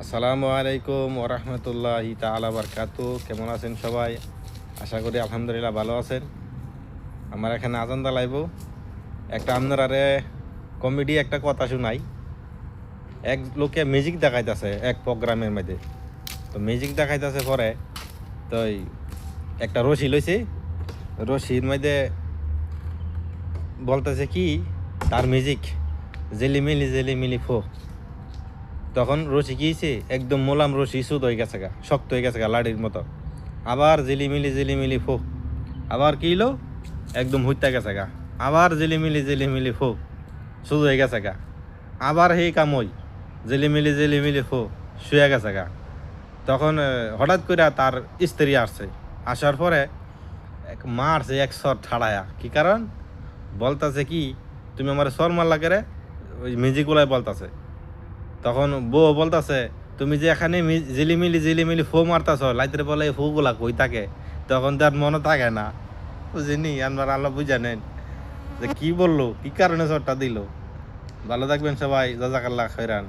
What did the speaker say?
আসসালামু আলাইকুম ওরহমতুল্লাহি তাআলা বারকাতু। কেমন আছেন সবাই? আশা করি আলহামদুলিল্লাহ ভালো আছেন। আমার এখানে আজান দালাইব একটা আপনারারে কমেডি একটা কথা শুনাই। এক লোকে মিউজিক দেখাইতেছে এক প্রোগ্রামের মধ্যে। তো মিউজিক দেখাইতেছে পরে তো একটা রশি লইছে, রশির মধ্যে বলতেছে কি তার মিউজিক জেলিমিলি জেলিমিলি ফো। তখন রশি কিছে একদম মোলাম রশি সুদ হয়ে গেছে গা, শক্ত হয়ে গেছে গা লাড়ির মতো। আবার জিলিমিলি ফো, আবার কিলো একদম হইতে গেছে গা। আবার জিলিমিলি ফো, সুদ হয়ে গেছে গা। আবার সেই কামই জিলিমিলি ফো, শুয়ে গেছে গা। তখন হঠাৎ করে তার স্ত্রী আসছে, আসার পরে এক মারছে এক সর ছাড়ায়া। কি কারণ? বলতাছে কি তুমি আমার সর মারলা করে, ওই মিউজিকগুলাই বলতাছে। তখন বউ বলতাছে তুমি যে এখানে জিলিমিলি ফো মারতাছ, লাইতের বলে এই ফুগুলা কই থাকে? তখন তার মনে থাকে না, বুঝিনি আপনার আল্লাহ বুঝা নেন যে কি বললো, কি কারণে চরটা দিল। ভালো থাকবেন সবাই, জাজাকাল্লাহ খৈরান।